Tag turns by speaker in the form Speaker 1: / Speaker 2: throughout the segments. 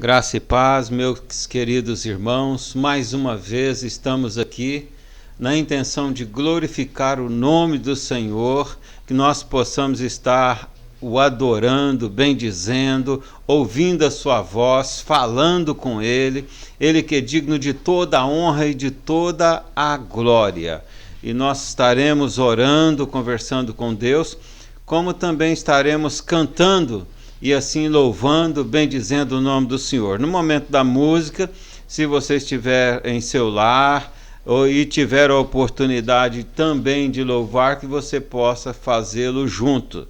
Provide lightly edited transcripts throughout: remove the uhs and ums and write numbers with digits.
Speaker 1: Graça e paz, meus queridos irmãos, mais uma vez estamos aqui na intenção de glorificar o nome do Senhor, que nós possamos estar o adorando, bendizendo, ouvindo a sua voz, falando com Ele, Ele que é digno de toda a honra e de toda a glória. E nós estaremos orando, conversando com Deus, como também estaremos cantando e assim louvando, bendizendo o nome do Senhor. No momento da música, se você estiver em seu lar e tiver a oportunidade também de louvar, que você possa fazê-lo junto.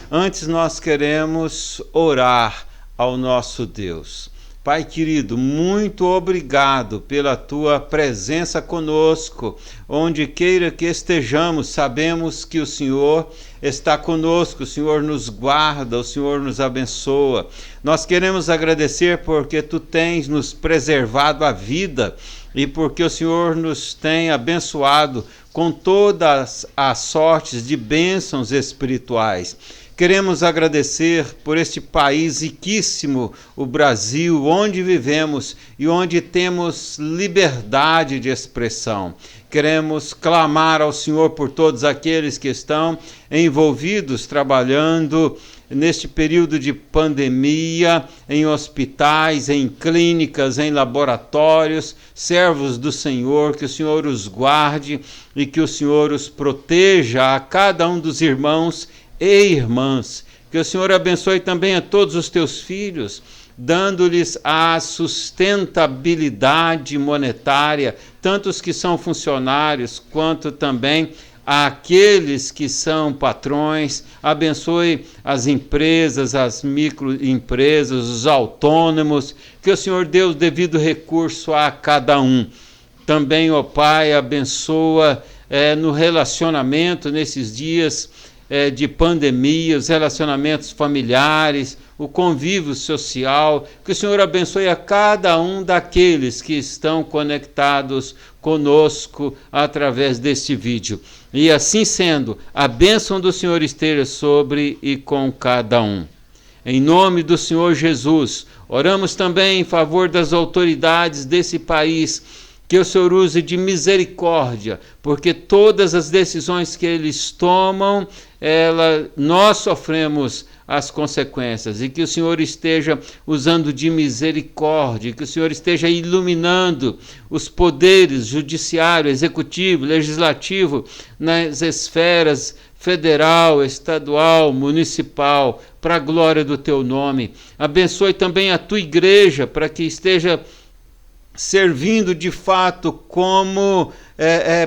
Speaker 1: Antes nós queremos orar ao nosso Deus. Pai querido, muito obrigado pela tua presença conosco, onde queira que estejamos, sabemos que o Senhor está conosco, o Senhor nos guarda, o Senhor nos abençoa. Nós queremos agradecer porque tu tens nos preservado a vida e porque o Senhor nos tem abençoado com todas as sortes de bênçãos espirituais. Queremos agradecer por este país riquíssimo, o Brasil, onde vivemos e onde temos liberdade de expressão. Queremos clamar ao Senhor por todos aqueles que estão envolvidos, trabalhando neste período de pandemia, em hospitais, em clínicas, em laboratórios, servos do Senhor, que o Senhor os guarde e que o Senhor os proteja a cada um dos irmãos e irmãs, que o Senhor abençoe também a todos os teus filhos, dando-lhes a sustentabilidade monetária, tanto os que são funcionários, quanto também aqueles que são patrões. Abençoe as empresas, as microempresas, os autônomos, que o Senhor dê o devido recurso a cada um. Também, ó Pai, abençoa no relacionamento nesses dias de pandemia, os relacionamentos familiares, o convívio social, que o Senhor abençoe a cada um daqueles que estão conectados conosco através deste vídeo. E assim sendo, a bênção do Senhor esteja sobre e com cada um. Em nome do Senhor Jesus, oramos também em favor das autoridades desse país, que o Senhor use de misericórdia, porque todas as decisões que eles tomam, nós sofremos as consequências, e que o Senhor esteja usando de misericórdia, que o Senhor esteja iluminando os poderes judiciário, executivo, legislativo, nas esferas federal, estadual, municipal, para a glória do teu nome. Abençoe também a tua igreja, para que esteja servindo de fato como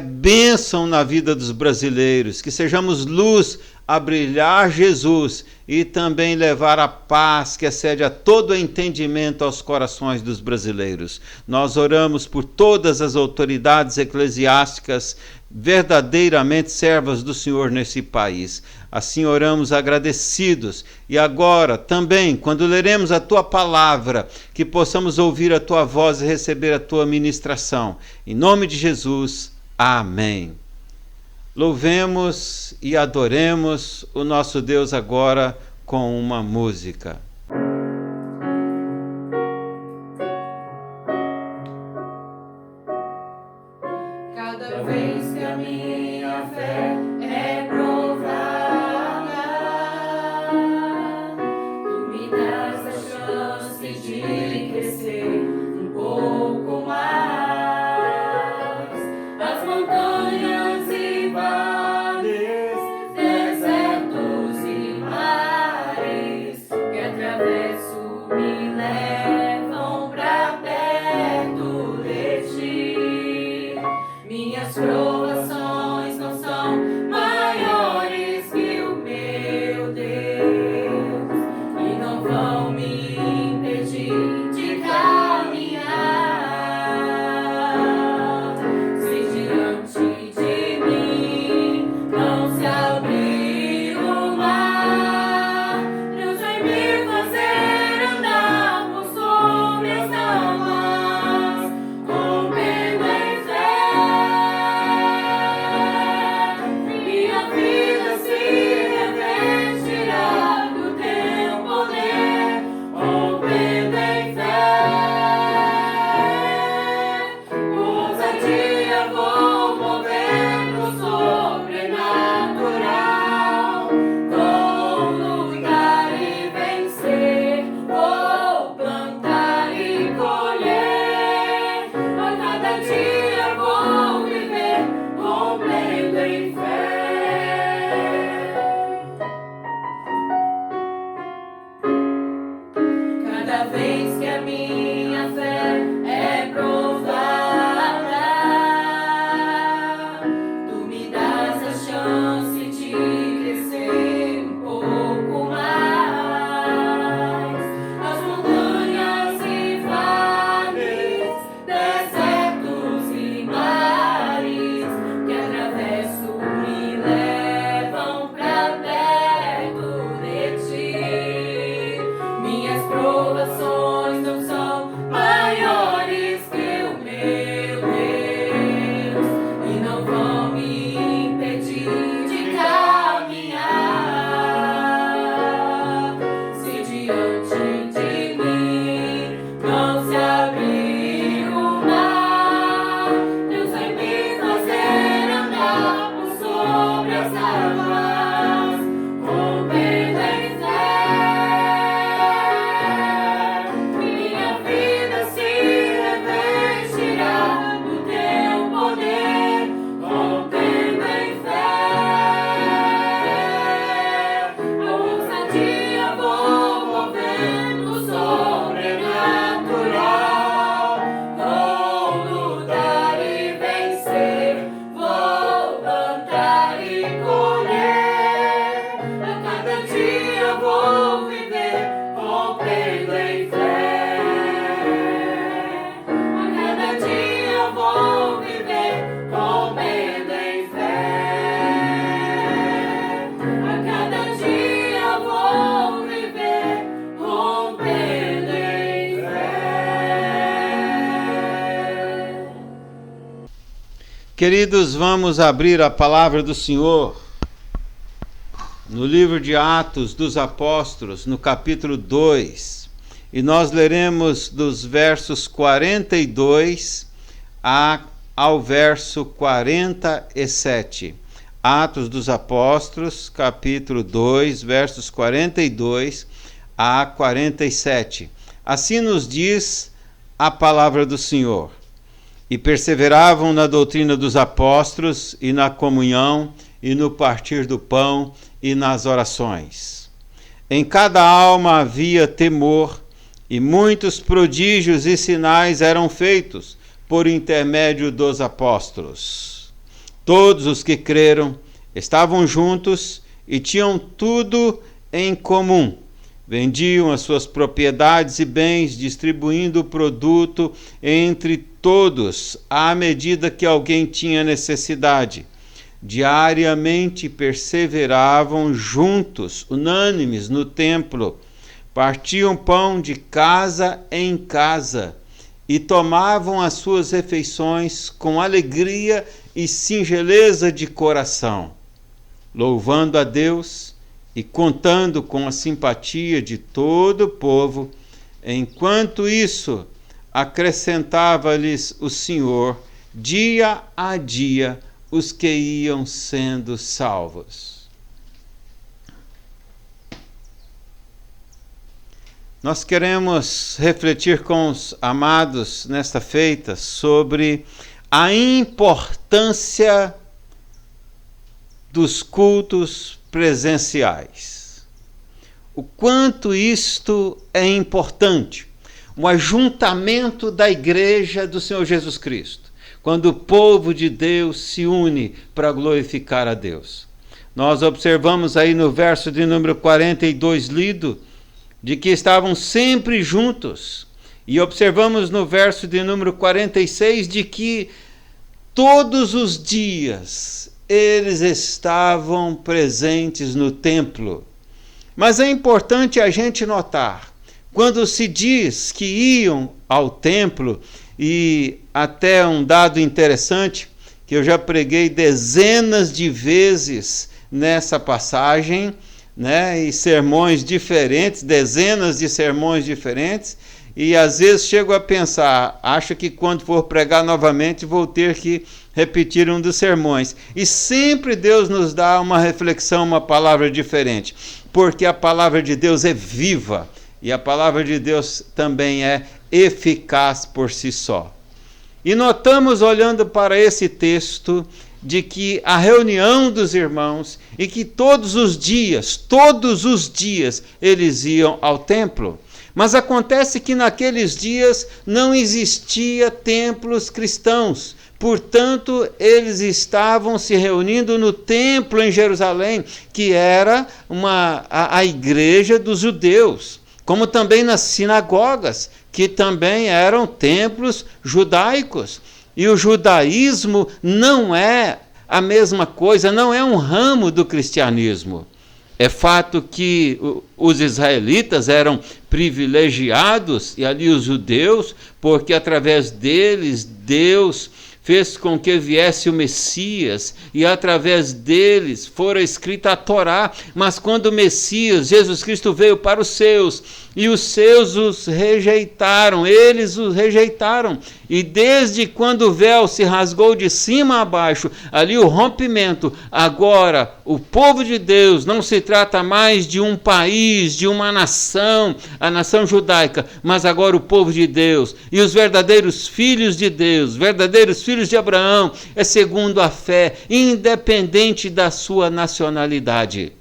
Speaker 1: bênção na vida dos brasileiros, que sejamos luz a brilhar Jesus e também levar a paz que excede a todo entendimento aos corações dos brasileiros. Nós oramos por todas as autoridades eclesiásticas, verdadeiramente servas do Senhor nesse país. Assim oramos agradecidos. E agora também, quando leremos a tua palavra, que possamos ouvir a tua voz e receber a tua ministração. Em nome de Jesus, amém. Louvemos e adoremos o nosso Deus agora com uma música.
Speaker 2: Cada vez que a minha fé é provada, tu me das a chance de crescer um pouco mais. As montanhas e vales, desertos e mares que atravesso me levam pra perto de ti. Minhas provações não são maiores que o meu Deus e não vão me impedir de caminhar. cada vez que a minha fé é provada, tu me das a chance de crescer um pouco mais. As montanhas e vales, desertos e mares que atravesso me levam pra perto de ti. Minhas provações não são maiores que o meu Deus e não vão me impedir de caminhar. Se diante de mim não se abrir o mar, Deus vai me fazer andar por sobre as águas, rompendo em fé. Minha vida se revestirá do teu poder, rompendo em fé. A ousadia vou movendo sobrenatural, vou lutar e vencer, vou plantar e colher. A cada dia vou viver rompendo em fé. A cada dia vou viver rompendo em fé. A cada dia vou viver rompendo em fé.
Speaker 1: Queridos, vamos abrir a palavra do Senhor no livro de Atos dos Apóstolos, no capítulo 2, e nós leremos dos versos 42 ao verso 47. Atos dos Apóstolos, capítulo 2, versos 42 a 47. Assim nos diz a palavra do Senhor. E perseveravam na doutrina dos apóstolos, e na comunhão, e no partir do pão, e nas orações. Em cada alma havia temor, e muitos prodígios e sinais eram feitos por intermédio dos apóstolos. Todos os que creram estavam juntos e tinham tudo em comum. Vendiam as suas propriedades e bens, distribuindo o produto entre todos, à medida que alguém tinha necessidade. Diariamente perseveravam juntos, unânimes no templo. Partiam pão de casa em casa e tomavam as suas refeições com alegria e singeleza de coração, louvando a Deus e contando com a simpatia de todo o povo. Enquanto isso, acrescentava-lhes o Senhor, dia a dia, os que iam sendo salvos. Nós queremos refletir com os amados nesta feita sobre a importância dos cultos presenciais. O quanto isto é importante. O ajuntamento da igreja do Senhor Jesus Cristo, quando o povo de Deus se une para glorificar a Deus. Nós observamos aí no verso de número 42 lido, de que estavam sempre juntos. E observamos no verso de número 46 de que todos os dias eles estavam presentes no templo. Mas é importante a gente notar, quando se diz que iam ao templo, e até um dado interessante, que eu já preguei dezenas de vezes nessa passagem, né, e sermões diferentes, dezenas de sermões diferentes, e às vezes chego a pensar, acho que quando for pregar novamente vou ter que repetir um dos sermões. E sempre Deus nos dá uma reflexão, uma palavra diferente, porque a palavra de Deus é viva, e a palavra de Deus também é eficaz por si só. E notamos, olhando para esse texto, de que a reunião dos irmãos, e que todos os dias, eles iam ao templo. Mas acontece que naqueles dias não existia templos cristãos. Portanto, eles estavam se reunindo no templo em Jerusalém, que era a igreja dos judeus, como também nas sinagogas, que também eram templos judaicos. E o judaísmo não é a mesma coisa, não é um ramo do cristianismo. É fato que os israelitas eram privilegiados, e ali os judeus, porque através deles Deus fez com que viesse o Messias, e através deles fora escrita a Torá. Mas quando o Messias, Jesus Cristo, veio para os seus, e os seus os rejeitaram, eles os rejeitaram. E desde quando o véu se rasgou de cima a baixo, ali o rompimento, agora o povo de Deus não se trata mais de um país, de uma nação, a nação judaica, mas agora o povo de Deus, e os verdadeiros filhos de Deus, verdadeiros filhos de Abraão, é segundo a fé, independente da sua nacionalidade.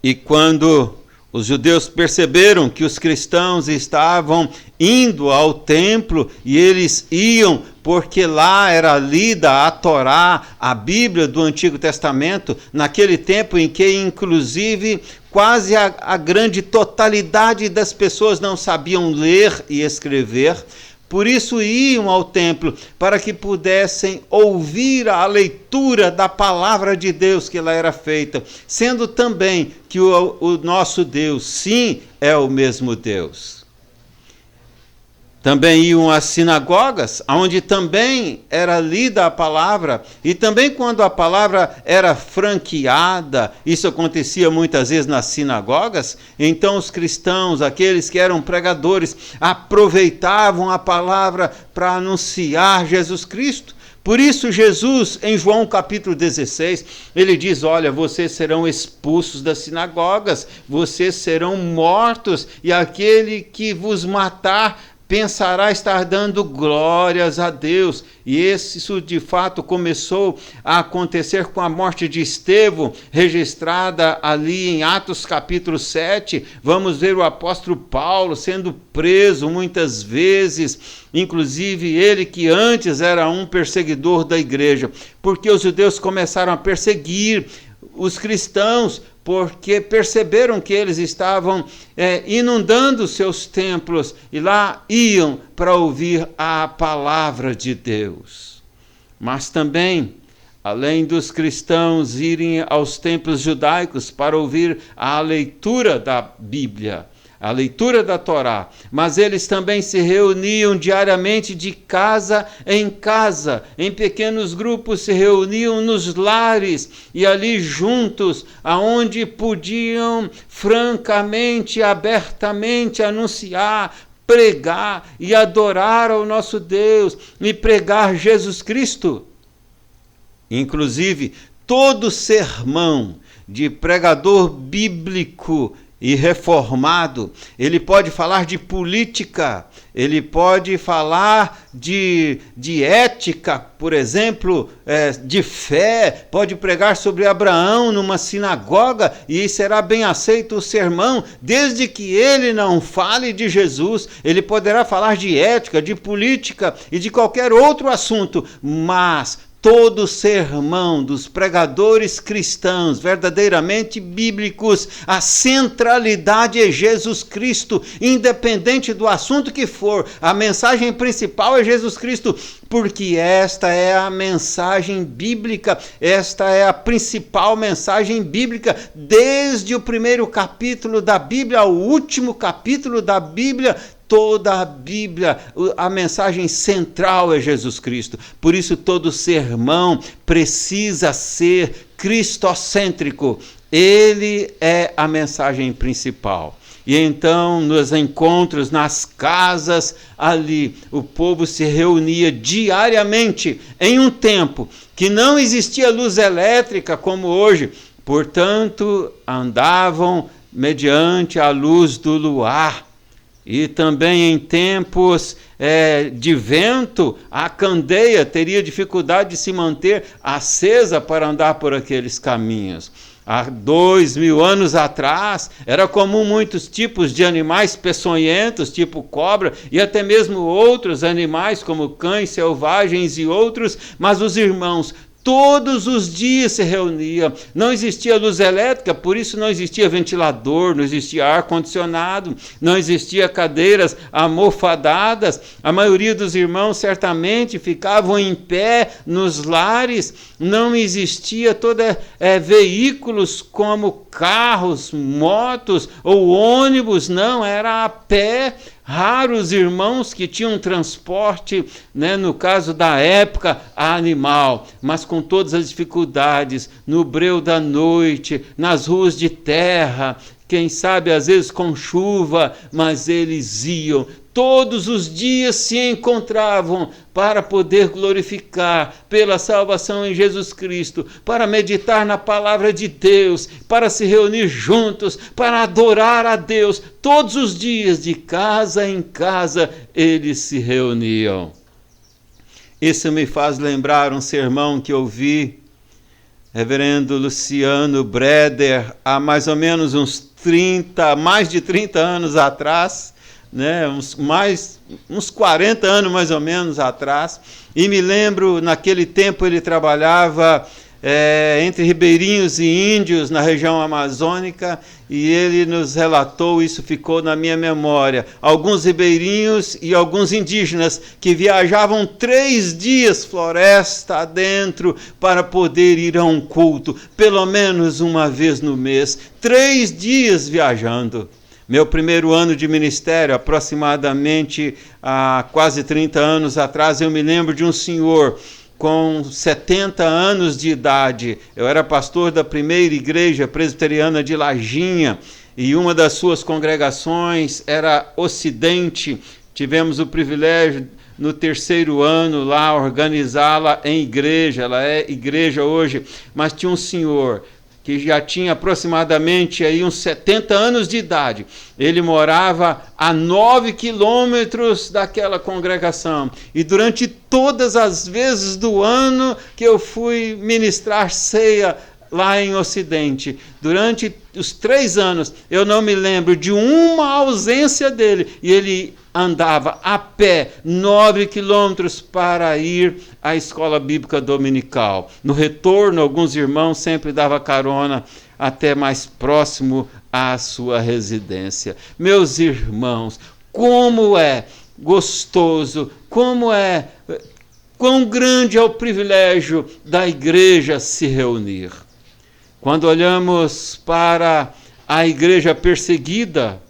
Speaker 1: E quando os judeus perceberam que os cristãos estavam indo ao templo, e eles iam porque lá era lida a Torá, a Bíblia do Antigo Testamento, naquele tempo em que, inclusive, quase a grande totalidade das pessoas não sabiam ler e escrever. Por isso iam ao templo, para que pudessem ouvir a leitura da palavra de Deus que lá era feita, sendo também que o nosso Deus, sim, é o mesmo Deus. Também iam às sinagogas, onde também era lida a palavra, e também quando a palavra era franqueada, isso acontecia muitas vezes nas sinagogas, então os cristãos, aqueles que eram pregadores, aproveitavam a palavra para anunciar Jesus Cristo. Por isso Jesus, em João capítulo 16, ele diz, olha, vocês serão expulsos das sinagogas, vocês serão mortos, e aquele que vos matar pensará estar dando glórias a Deus. E isso de fato começou a acontecer com a morte de Estevão, registrada ali em Atos capítulo 7. Vamos ver o apóstolo Paulo sendo preso muitas vezes, inclusive ele que antes era um perseguidor da igreja, porque os judeus começaram a perseguir os cristãos, porque perceberam que eles estavam inundando seus templos, e lá iam para ouvir a palavra de Deus. Mas também, além dos cristãos irem aos templos judaicos para ouvir a leitura da Bíblia, a leitura da Torá, mas eles também se reuniam diariamente de casa, em pequenos grupos se reuniam nos lares, e ali juntos, aonde podiam francamente, abertamente anunciar, pregar e adorar ao nosso Deus, e pregar Jesus Cristo. Inclusive, todo sermão de pregador bíblico e reformado, ele pode falar de política, ele pode falar de ética, por exemplo, de fé, pode pregar sobre Abraão numa sinagoga, e será bem aceito o sermão, desde que ele não fale de Jesus. Ele poderá falar de ética, de política e de qualquer outro assunto, mas todo sermão dos pregadores cristãos verdadeiramente bíblicos, a centralidade é Jesus Cristo, independente do assunto que for, a mensagem principal é Jesus Cristo, porque esta é a mensagem bíblica, esta é a principal mensagem bíblica, desde o primeiro capítulo da Bíblia ao último capítulo da Bíblia. Toda a Bíblia, a mensagem central é Jesus Cristo. Por isso todo sermão precisa ser cristocêntrico. Ele é a mensagem principal. E então, nos encontros, nas casas ali, o povo se reunia diariamente em um tempo que não existia luz elétrica como hoje. Portanto, andavam mediante a luz do luar. E também em tempos de vento, a candeia teria dificuldade de se manter acesa para andar por aqueles caminhos. Há 2000 anos atrás, era comum muitos tipos de animais peçonhentos, tipo cobra, e até mesmo outros animais, como cães selvagens e outros, mas os irmãos todos os dias se reuniam. Não existia luz elétrica, por isso não existia ventilador, não existia ar-condicionado, não existia cadeiras almofadadas. A maioria dos irmãos certamente ficavam em pé nos lares. Não existia veículos como carros, motos ou ônibus, não, era a pé. Raros irmãos que tinham transporte, no caso da época, animal, mas com todas as dificuldades, no breu da noite, nas ruas de terra, quem sabe às vezes com chuva, mas eles iam. Todos os dias se encontravam para poder glorificar pela salvação em Jesus Cristo, para meditar na palavra de Deus, para se reunir juntos, para adorar a Deus. Todos os dias, de casa em casa, eles se reuniam. Isso me faz lembrar um sermão que ouvi, reverendo Luciano Breder, há mais ou menos mais de 30 anos atrás, uns 40 anos mais ou menos atrás, e me lembro, naquele tempo ele trabalhava entre ribeirinhos e índios na região amazônica, e ele nos relatou, isso ficou na minha memória, alguns ribeirinhos e alguns indígenas que viajavam 3 dias floresta adentro para poder ir a um culto, pelo menos uma vez no mês, 3 dias viajando. Meu primeiro ano de ministério, aproximadamente há quase 30 anos atrás, eu me lembro de um senhor com 70 anos de idade. Eu era pastor da primeira igreja presbiteriana de Lajinha, e uma das suas congregações era Ocidente. Tivemos o privilégio, no 3º ano, lá organizá-la em igreja. Ela é igreja hoje, mas tinha um senhor que já tinha aproximadamente aí uns 70 anos de idade. Ele morava a 9 quilômetros daquela congregação. E durante todas as vezes do ano que eu fui ministrar ceia lá em Ocidente, durante os 3 anos, eu não me lembro de uma ausência dele. E ele andava a pé 9 quilômetros para ir à escola bíblica dominical. No retorno, alguns irmãos sempre davam carona até mais próximo à sua residência. Meus irmãos, como é gostoso, quão grande é o privilégio da igreja se reunir. Quando olhamos para a igreja perseguida,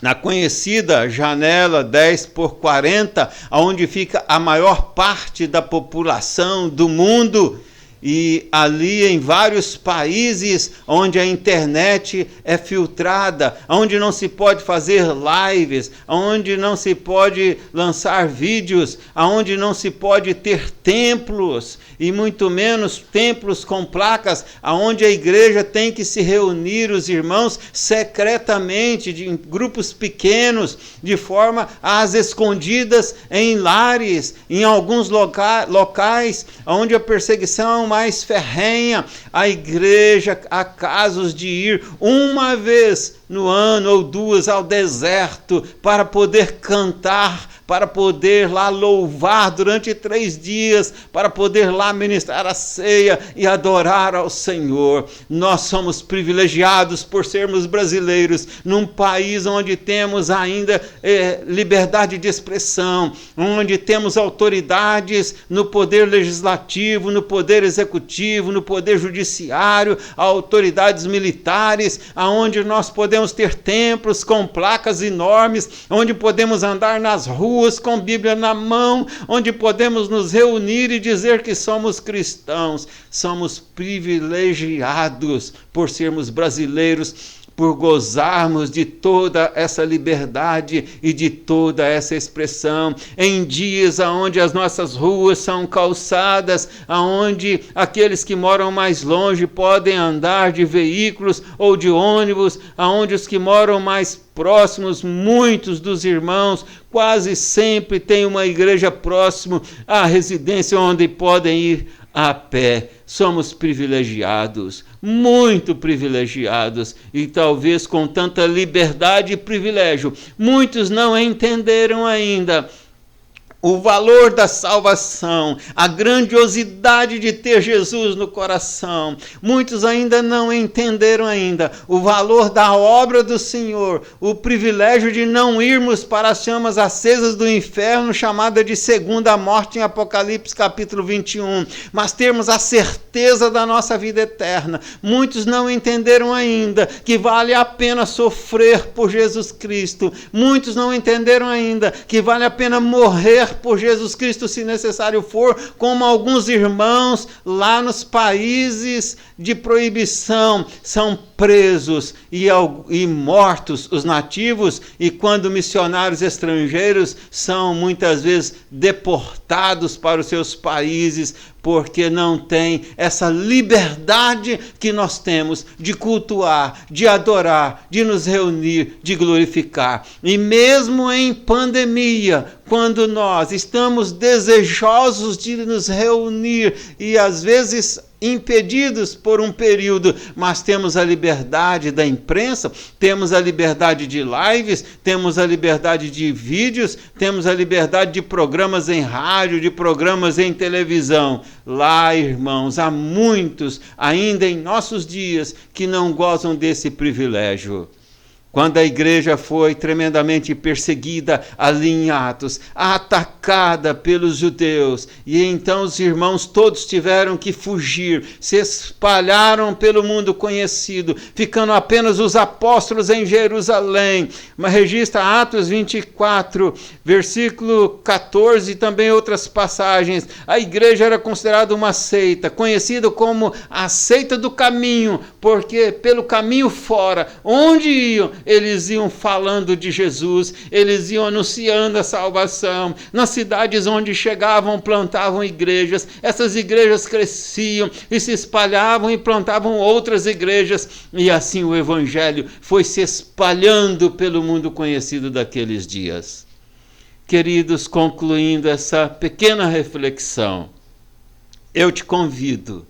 Speaker 1: na conhecida janela 10x40, onde fica a maior parte da população do mundo, e ali em vários países onde a internet é filtrada, onde não se pode fazer lives, onde não se pode lançar vídeos, onde não se pode ter templos, e muito menos templos com placas, onde a igreja tem que se reunir, os irmãos, secretamente, em grupos pequenos, de forma às escondidas em lares, em alguns locais onde a perseguição mais ferrenha. A igreja, há casos de ir uma vez no ano ou 2 ao deserto para poder cantar, para poder lá louvar durante 3 dias, para poder lá ministrar a ceia e adorar ao Senhor. Nós somos privilegiados por sermos brasileiros, num país onde temos ainda liberdade de expressão, onde temos autoridades no poder legislativo, no poder executivo, no poder judiciário, autoridades militares, aonde nós podemos ter templos com placas enormes, onde podemos andar nas ruas com Bíblia na mão, onde podemos nos reunir e dizer que somos cristãos. Somos privilegiados por sermos brasileiros, por gozarmos de toda essa liberdade e de toda essa expressão, em dias onde as nossas ruas são calçadas, onde aqueles que moram mais longe podem andar de veículos ou de ônibus, onde os que moram mais próximos, muitos dos irmãos, quase sempre tem uma igreja próximo à residência onde podem ir a pé. Somos privilegiados, muito privilegiados, e talvez com tanta liberdade e privilégio, muitos não entenderam ainda o valor da salvação, a grandiosidade de ter Jesus no coração. Muitos ainda não entenderam ainda o valor da obra do Senhor, o privilégio de não irmos para as chamas acesas do inferno, chamada de segunda morte em Apocalipse capítulo 21, mas termos a certeza da nossa vida eterna. Muitos não entenderam ainda que vale a pena sofrer por Jesus Cristo. Muitos não entenderam ainda que vale a pena morrer por Jesus Cristo, se necessário for, como alguns irmãos lá nos países de proibição são presos e mortos os nativos, e quando missionários estrangeiros são muitas vezes deportados para os seus países, porque não tem essa liberdade que nós temos de cultuar, de adorar, de nos reunir, de glorificar. E mesmo em pandemia, quando nós estamos desejosos de nos reunir e às vezes impedidos por um período, mas temos a liberdade da imprensa, temos a liberdade de lives, temos a liberdade de vídeos, temos a liberdade de programas em rádio, de programas em televisão. Lá, irmãos, há muitos ainda em nossos dias que não gozam desse privilégio. Quando a igreja foi tremendamente perseguida ali em Atos, atacada pelos judeus, e então os irmãos todos tiveram que fugir, se espalharam pelo mundo conhecido, ficando apenas os apóstolos em Jerusalém. Mas registra Atos 24, versículo 14 e também outras passagens. A igreja era considerada uma seita, conhecida como a seita do caminho, porque pelo caminho fora, onde iam, eles iam falando de Jesus, eles iam anunciando a salvação. Nas cidades onde chegavam, plantavam igrejas. Essas igrejas cresciam e se espalhavam e plantavam outras igrejas. E assim o evangelho foi se espalhando pelo mundo conhecido daqueles dias. Queridos, concluindo essa pequena reflexão, eu te convido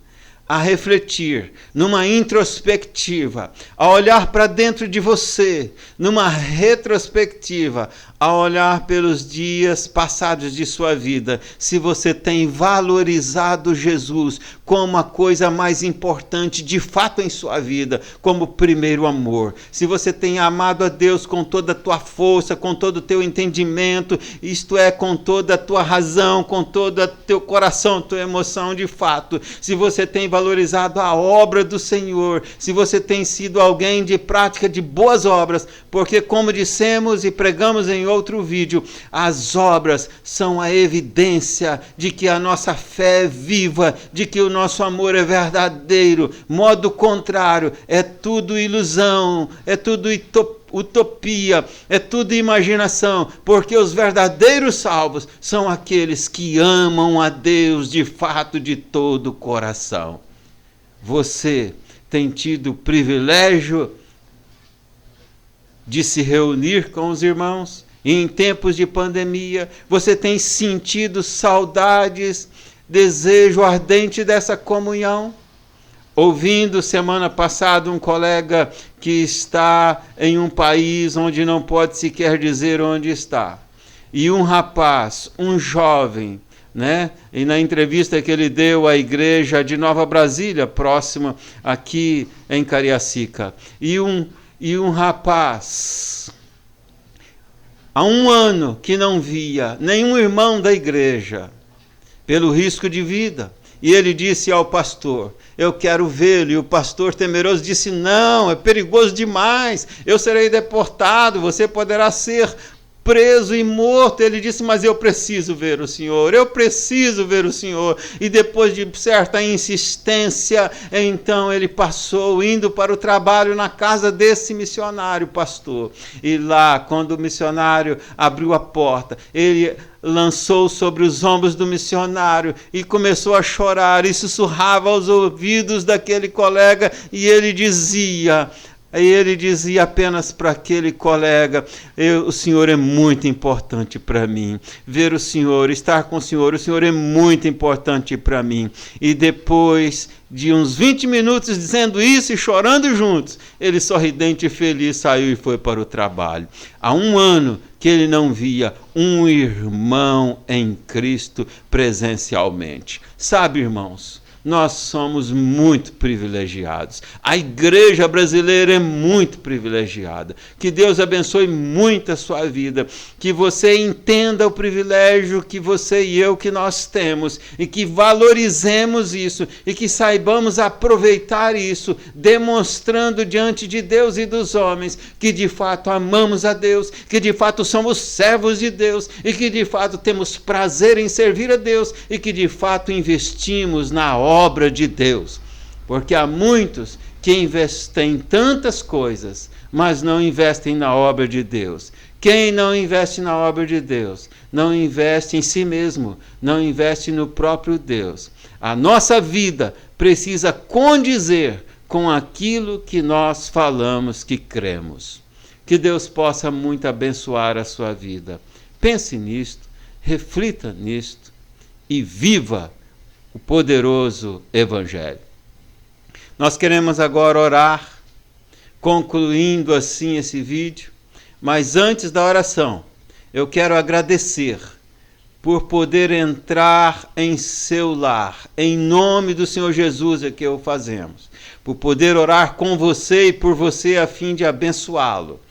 Speaker 1: a refletir numa introspectiva, a olhar para dentro de você, numa retrospectiva, a olhar pelos dias passados de sua vida, se você tem valorizado Jesus como a coisa mais importante de fato em sua vida, como primeiro amor. Se você tem amado a Deus com toda a tua força, com todo o teu entendimento, isto é, com toda a tua razão, com todo o teu coração, tua emoção de fato. Se você tem valorizado a obra do Senhor, se você tem sido alguém de prática de boas obras, porque como dissemos e pregamos em outro vídeo, as obras são a evidência de que a nossa fé é viva, de que o nosso amor é verdadeiro. Modo contrário, é tudo ilusão, é tudo utopia, é tudo imaginação, porque os verdadeiros salvos são aqueles que amam a Deus de fato de todo o coração. Você tem tido o privilégio de se reunir com os irmãos? E em tempos de pandemia, você tem sentido saudades, desejo ardente dessa comunhão? Ouvindo semana passada um colega que está em um país onde não pode sequer dizer onde está. E um rapaz, um jovem, né? E na entrevista que ele deu à igreja de Nova Brasília, próxima aqui em Cariacica, e um rapaz, há 1 ano que não via nenhum irmão da igreja, pelo risco de vida. E ele disse ao pastor: eu quero vê-lo. E o pastor temeroso disse: não, é perigoso demais, eu serei deportado, você poderá ser preso e morto. Ele disse: mas eu preciso ver o Senhor, eu preciso ver o Senhor. E depois de certa insistência, então ele passou indo para o trabalho na casa desse missionário pastor. E lá, quando o missionário abriu a porta, ele lançou sobre os ombros do missionário e começou a chorar e sussurrava aos ouvidos daquele colega, e ele dizia: Aí ele dizia apenas para aquele colega: o senhor é muito importante para mim. Ver o senhor, estar com o senhor é muito importante para mim. E depois de uns 20 minutos dizendo isso e chorando juntos, ele sorridente e feliz saiu e foi para o trabalho. Há 1 ano que ele não via um irmão em Cristo presencialmente. Sabe, irmãos, nós somos muito privilegiados. A igreja brasileira é muito privilegiada. Que Deus abençoe muito a sua vida. Que você entenda o privilégio que você e eu que nós temos. E que valorizemos isso. E que saibamos aproveitar isso. Demonstrando diante de Deus e dos homens que de fato amamos a Deus. Que de fato somos servos de Deus. E que de fato temos prazer em servir a Deus. E que de fato investimos na obra de Deus, porque há muitos que investem em tantas coisas, mas não investem na obra de Deus. Quem não investe na obra de Deus, não investe em si mesmo, não investe no próprio Deus. A nossa vida precisa condizer com aquilo que nós falamos que cremos. Que Deus possa muito abençoar a sua vida. Pense nisto, reflita nisto e viva o poderoso Evangelho. Nós queremos agora orar, concluindo assim esse vídeo, mas antes da oração, eu quero agradecer por poder entrar em seu lar, em nome do Senhor Jesus é que o fazemos, por poder orar com você e por você a fim de abençoá-lo.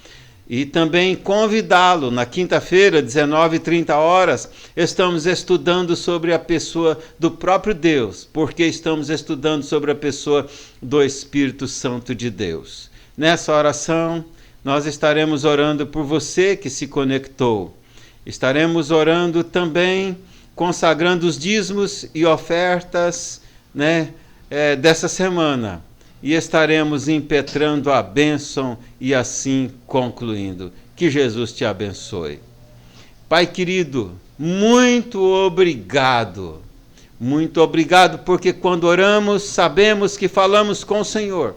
Speaker 1: E também convidá-lo, na quinta-feira, 19h30, estamos estudando sobre a pessoa do próprio Deus, porque estamos estudando sobre a pessoa do Espírito Santo de Deus. Nessa oração, nós estaremos orando por você que se conectou. Estaremos orando também, consagrando os dízimos e ofertas dessa semana. E estaremos impetrando a bênção e assim concluindo. Que Jesus te abençoe. Pai querido, muito obrigado. Muito obrigado, porque quando oramos, sabemos que falamos com o Senhor.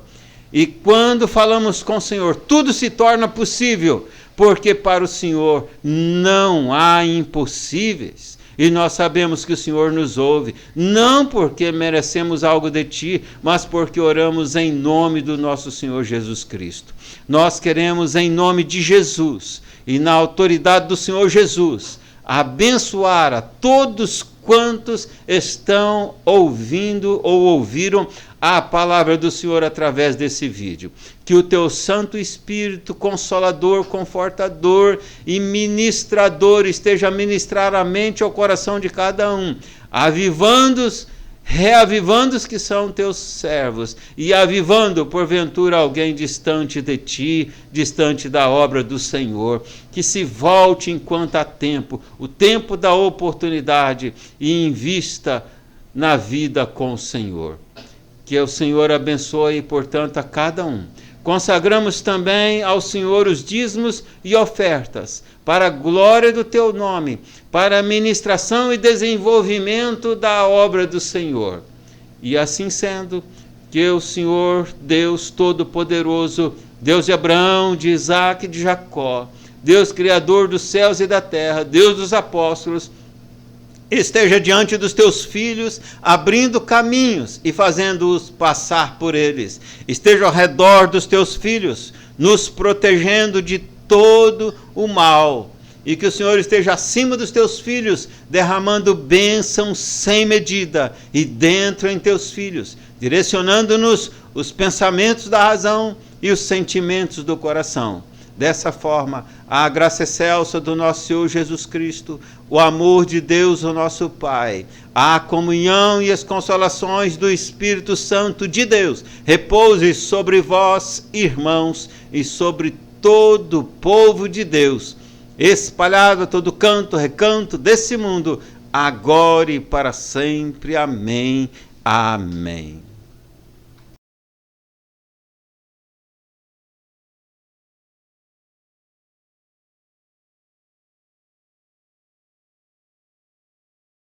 Speaker 1: E quando falamos com o Senhor, tudo se torna possível, porque para o Senhor não há impossíveis. E nós sabemos que o Senhor nos ouve, não porque merecemos algo de Ti, mas porque oramos em nome do nosso Senhor Jesus Cristo. Nós queremos, em nome de Jesus e na autoridade do Senhor Jesus, abençoar a todos quantos estão ouvindo ou ouviram a palavra do Senhor através desse vídeo. Que o Teu Santo Espírito, Consolador, Confortador e Ministrador esteja a ministrar a mente e ao coração de cada um, avivando-os, reavivando os que são Teus servos e avivando, porventura, alguém distante de Ti, distante da obra do Senhor, que se volte enquanto há tempo, o tempo da oportunidade, e invista na vida com o Senhor. Que o Senhor abençoe, portanto, a cada um. Consagramos também ao Senhor os dízimos e ofertas, para a glória do Teu nome, para a ministração e desenvolvimento da obra do Senhor. E assim sendo, que o Senhor, Deus Todo-Poderoso, Deus de Abraão, de Isaque e de Jacó, Deus Criador dos céus e da terra, Deus dos apóstolos, esteja diante dos Teus filhos, abrindo caminhos e fazendo-os passar por eles. Esteja ao redor dos Teus filhos, nos protegendo de todo o mal. E que o Senhor esteja acima dos Teus filhos, derramando bênção sem medida, e dentro em Teus filhos, direcionando-nos os pensamentos da razão e os sentimentos do coração. Dessa forma, a graça excelsa do nosso Senhor Jesus Cristo, o amor de Deus, o nosso Pai, a comunhão e as consolações do Espírito Santo de Deus, repouse sobre vós, irmãos, e sobre todo o povo de Deus, espalhado a todo canto, recanto desse mundo, agora e para sempre. Amém. Amém.